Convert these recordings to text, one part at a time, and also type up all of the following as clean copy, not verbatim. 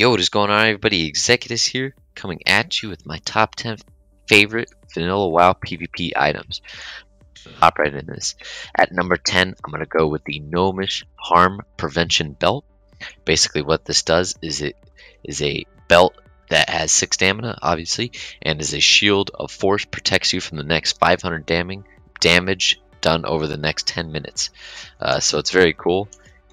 Yo, what is going on, everybody? Executives here, coming at you with my top 10 favorite vanilla WoW PvP items. Hop right in this. At number 10, I'm going to go with the Gnomish Harm Prevention Belt. Basically what this does is it is a belt that has 6 stamina, obviously, and is a shield of force, protects you from the next 500 damage done over the next 10 minutes. So it's very cool.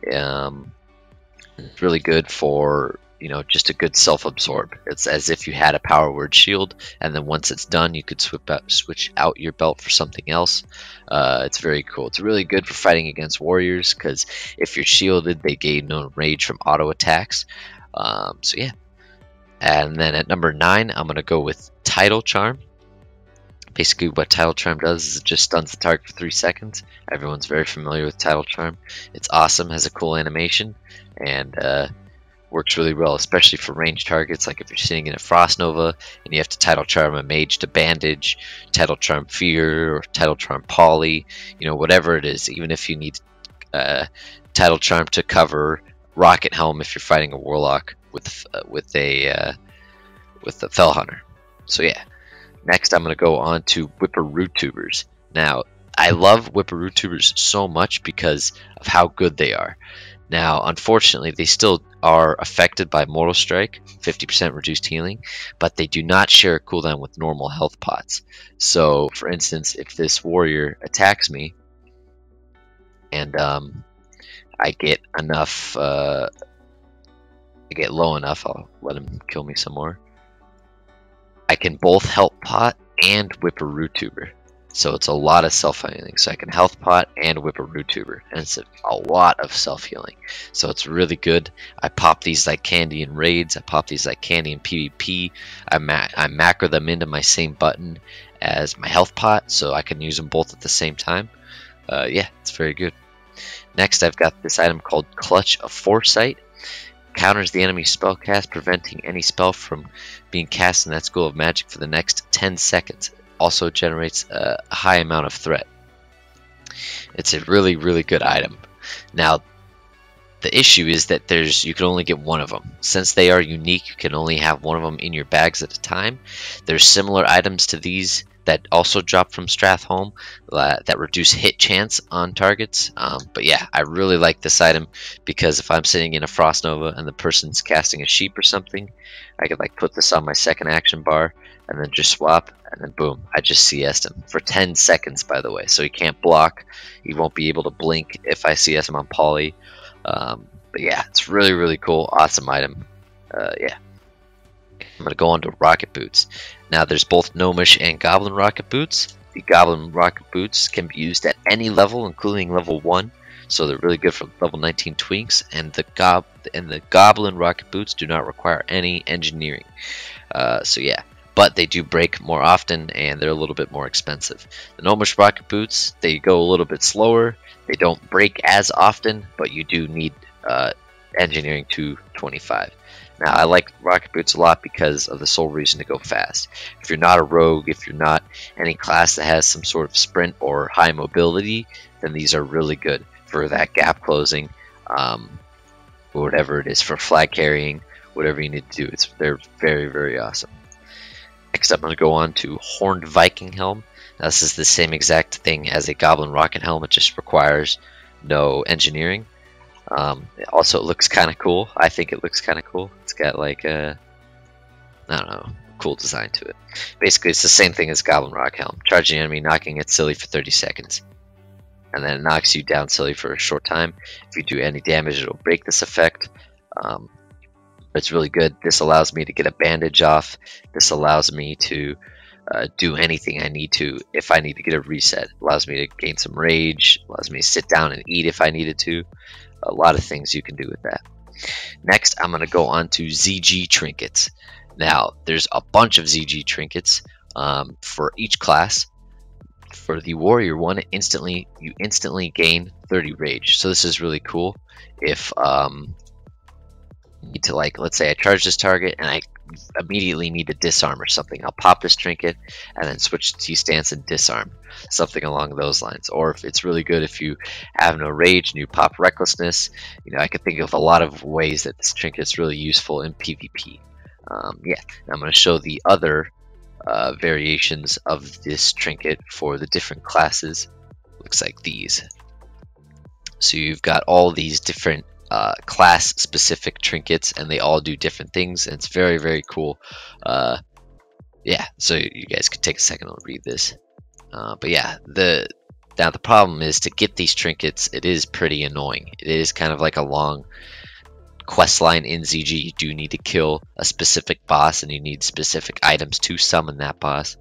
It's really good for, you know, just a good self-absorb. It's as if you had a power word shield, and then once it's done, you could switch out your belt for something else. It's very cool. It's really good for fighting against warriors, because if you're shielded, they gain no rage from auto attacks. So yeah. And then at number 9, I'm going to go with Tidal Charm. Basically what Tidal Charm does is it just stuns the target for 3 seconds. Everyone's very familiar with Tidal Charm. It's awesome, has a cool animation, and works really well, especially for ranged targets. Like if you're sitting in a Frost Nova and you have to Tidal Charm a mage to bandage, Tidal Charm Fear, or Tidal Charm Poly, you know, whatever it is. Even if you need Tidal Charm to cover Rocket Helm if you're fighting a Warlock with a Fell Hunter. So yeah. Next, I'm going to go on to Whipperoo Tubers. Now, I love Whipperoo Tubers so much because of how good they are. Now, unfortunately, they still are affected by Mortal Strike, 50% reduced healing, but they do not share a cooldown with normal health pots. So, for instance, if this warrior attacks me, and I get enough, I get low enough, I'll let him kill me some more. I can both health pot and Whipperoo Tuber. So it's a lot of self-healing. So I can health pot and Whipperoo Tuber. And it's a lot of self-healing. So it's really good. I pop these like candy in raids. I pop these like candy in PvP. I macro them into my same button as my health pot. So I can use them both at the same time. Yeah, it's very good. Next, I've got this item called Clutch of Foresight. Counters the enemy's spellcast, preventing any spell from being cast in that school of magic for the next 10 seconds. Also generates a high amount of threat. It's a really, really good item. Now, the issue is that you can only get one of them. Since they are unique, you can only have one of them in your bags at a time. There's similar items to these that also drop from Strathholm that reduce hit chance on targets. But yeah, I really like this item because if I'm sitting in a Frost Nova and the person's casting a sheep or something, I could like put this on my second action bar and then just swap, and then boom, I just CS'd him for 10 seconds, by the way. So he can't block, he won't be able to blink if I CS him on Poly. But yeah, it's really, really cool, awesome item. Yeah. I'm going to go on to Rocket Boots. Now there's both Gnomish and Goblin Rocket Boots. The Goblin Rocket Boots can be used at any level, including level 1. So they're really good for level 19 twinks. And the Goblin Rocket Boots do not require any engineering. So yeah, but they do break more often and they're a little bit more expensive. The Gnomish Rocket Boots, they go a little bit slower. They don't break as often, but you do need engineering 225. Now, I like Rocket Boots a lot because of the sole reason to go fast. If you're not a rogue, if you're not any class that has some sort of sprint or high mobility, then these are really good for that gap closing, or whatever it is, for flag carrying, whatever you need to do. They're very, very awesome. Next, I'm going to go on to Horned Viking Helm. Now, this is the same exact thing as a Goblin Rocket Helm. It just requires no engineering. Also, it looks kind of cool. I think it looks kind of cool. It's got like a, I don't know, cool design to it. Basically, it's the same thing as Goblin Rock Helm. Charging enemy, knocking it silly for 30 seconds. And then it knocks you down silly for a short time. If you do any damage, it'll break this effect. But it's really good. This allows me to get a bandage off. This allows me to do anything I need to if I need to get a reset. It allows me to gain some rage. It allows me to sit down and eat if I needed to. A lot of things you can do with that. Next, I'm going to go on to ZG trinkets. Now, there's a bunch of ZG trinkets for each class. For the warrior one, you instantly gain 30 rage. So this is really cool. If you need to, like, let's say I charge this target and I immediately need to disarm or something, I'll pop this trinket and then switch to T-stance and disarm, something along those lines. Or if it's really good if you have no rage and you pop recklessness, I could think of a lot of ways that this trinket is really useful in PvP. Yeah, I'm going to show the other variations of this trinket for the different classes. Looks like these. So you've got all these different class specific trinkets, and they all do different things, and it's very, very cool. Yeah, so you guys can take a second to read this. But yeah, now the problem is to get these trinkets, it is pretty annoying. It is kind of like a long quest line in ZG. You do need to kill a specific boss, and you need specific items to summon that boss.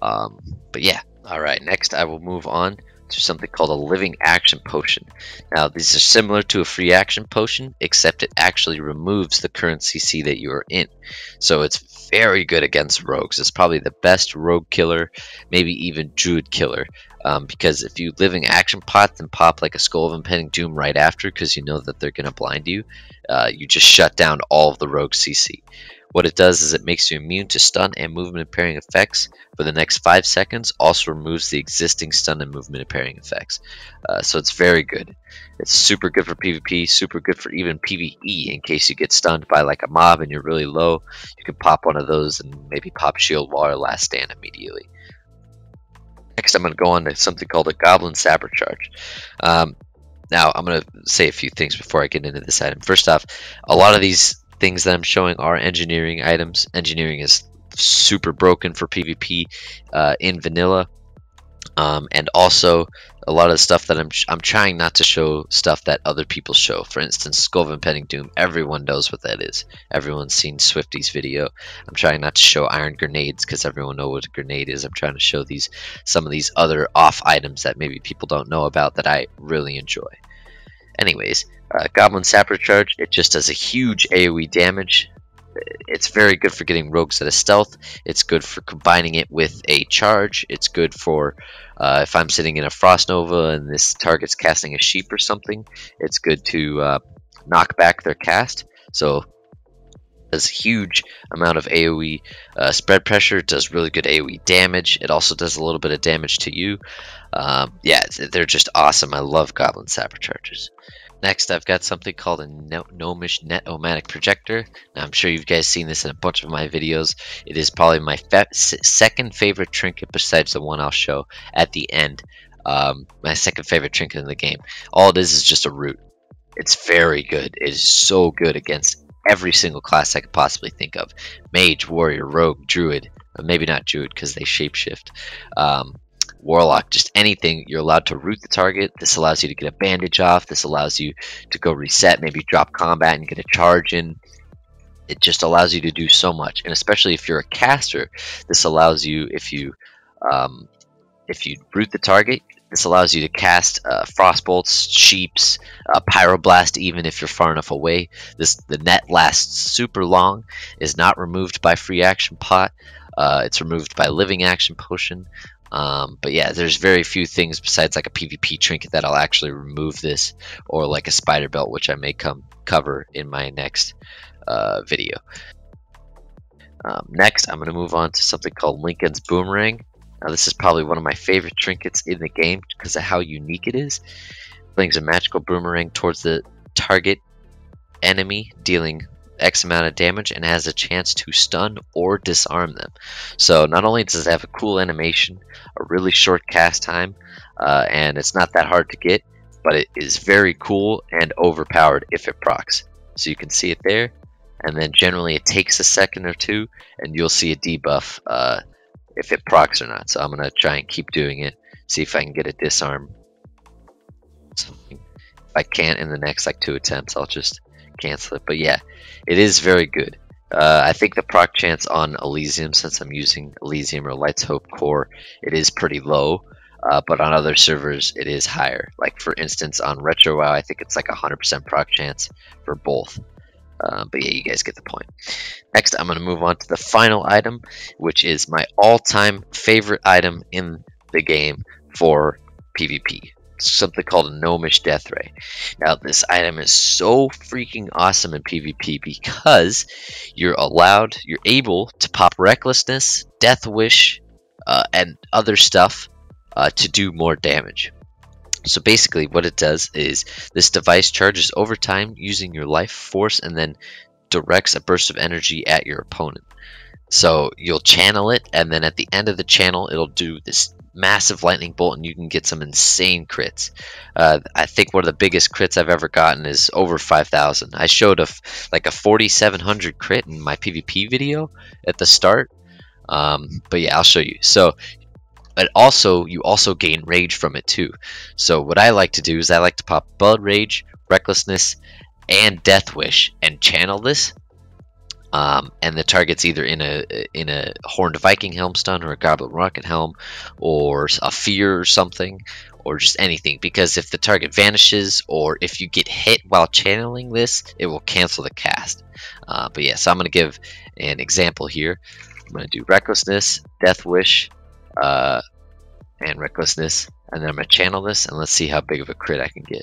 But yeah, alright, next I will move on to something called a living action potion. Now these are similar to a free action potion, except it actually removes the current CC that you are in. So it's very good against rogues. It's probably the best rogue killer, maybe even druid killer. Because if you living action pot and pop like a Skull of Impending Doom right after, because you know that they're going to blind you, you just shut down all of the rogue CC. What it does is it makes you immune to stun and movement impairing effects for the next 5 seconds, also removes the existing stun and movement impairing effects. So it's very good. It's super good for PvP, super good for even PvE in case you get stunned by like a mob and you're really low. You can pop one of those and maybe pop shield wall or last stand immediately. Next I'm going to go on to something called a Goblin Saber Charge. Now I'm going to say a few things before I get into this item. First off, a lot of these things that I'm showing are engineering items. Engineering is super broken for PvP in vanilla, and also a lot of the stuff that I'm trying not to show stuff that other people show. For instance, Skull of Impending Doom, everyone knows what that is. Everyone's seen Swifty's video. I'm trying not to show iron grenades because everyone knows what a grenade is. I'm trying to show some of these other off items that maybe people don't know about that I really enjoy. Anyways, Goblin Saber Charge, it just does a huge AoE damage. It's very good for getting rogues at a stealth. It's good for combining it with a charge. It's good for if I'm sitting in a Frost Nova and this target's casting a sheep or something. It's good to knock back their cast. So it does a huge amount of AoE spread pressure. It does really good AoE damage. It also does a little bit of damage to you. Yeah, they're just awesome. I love Goblin Saber Charges. Next, I've got something called a Gnomish Net-O-Matic Projector. Now, I'm sure you guys seen this in a bunch of my videos. It is probably my second favorite trinket besides the one I'll show at the end. My second favorite trinket in the game. All it is just a root. It's very good. It is so good against every single class I could possibly think of. Mage, Warrior, Rogue, Druid. Maybe not Druid because they shapeshift. Warlock, just anything. You're allowed to root the target. This allows you to get a bandage off. This allows you to go reset, maybe drop combat and get a charge in. It just allows you to do so much, and especially if you're a caster, this allows you, if you root the target, this allows you to cast frostbolts, sheeps, pyroblast, even if you're far enough away. The net lasts super long, is not removed by free action pot. It's removed by living action potion. But yeah, there's very few things besides like a PvP trinket that'll actually remove this, or like a spider belt, which I may cover in my next video. Next, I'm going to move on to something called Lincoln's Boomerang. Now, this is probably one of my favorite trinkets in the game because of how unique it is. It flings a magical boomerang towards the target enemy, dealing X amount of damage, and has a chance to stun or disarm them. So not only does it have a cool animation, a really short cast time, and it's not that hard to get, but it is very cool and overpowered if it procs. So you can see it there, and then generally it takes a second or two, and you'll see a debuff if it procs or not. So I'm going to try and keep doing it, see if I can get a disarm. If I can't in the next like 2 attempts, I'll just cancel it. But yeah, it is very good. I think the proc chance on Elysium, since I'm using Elysium or Light's Hope Core, it is pretty low, but on other servers it is higher. Like for instance on Retro WoW, I think it's like 100% proc chance for both. But yeah, you guys get the point. Next, I'm going to move on to the final item, which is my all-time favorite item in the game for PvP. something called a Gnomish Death Ray. Now this item is so freaking awesome in PvP because you're able to pop Recklessness, Death Wish, and other stuff to do more damage. So basically what it does is this device charges over time using your life force and then directs a burst of energy at your opponent. So you'll channel it, and then at the end of the channel it'll do this massive lightning bolt, and you can get some insane crits. I think one of the biggest crits I've ever gotten is over 5,000. I showed like a 4,700 crit in my PvP video at the start. But yeah, I'll show you. So you also gain rage from it too. So what I like to do is I like to pop Blood Rage, Recklessness, and Death Wish and channel this. And the target's either in a Horned Viking Helm stun or a Goblin Rocket Helm or a Fear or something, or just anything, because if the target vanishes or if you get hit while channeling this, it will cancel the cast. But yeah, so I'm going to give an example here. I'm going to do Recklessness, Death Wish, and Recklessness, and then I'm going to channel this, and let's see how big of a crit I can get.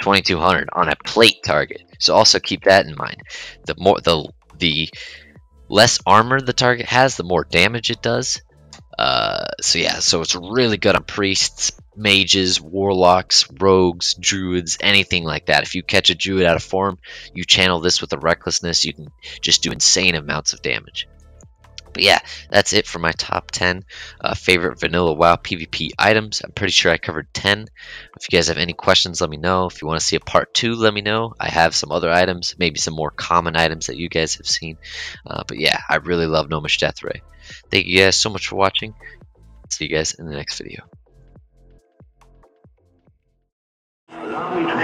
2200 on a plate target. So also keep that in mind. The less armor the target has, the more damage it does. So yeah, so it's really good on priests, mages, warlocks, rogues, druids, anything like that. If you catch a druid out of form, you channel this with a Recklessness, you can just do insane amounts of damage. But yeah, that's it for my top 10 favorite vanilla WoW PvP items. I'm pretty sure I covered 10. If you guys have any questions, let me know. If you want to see a part 2, let me know. I have some other items, maybe some more common items that you guys have seen. But yeah, I really love Gnomish Death Ray. Thank you guys so much for watching. See you guys in the next video. Allow me to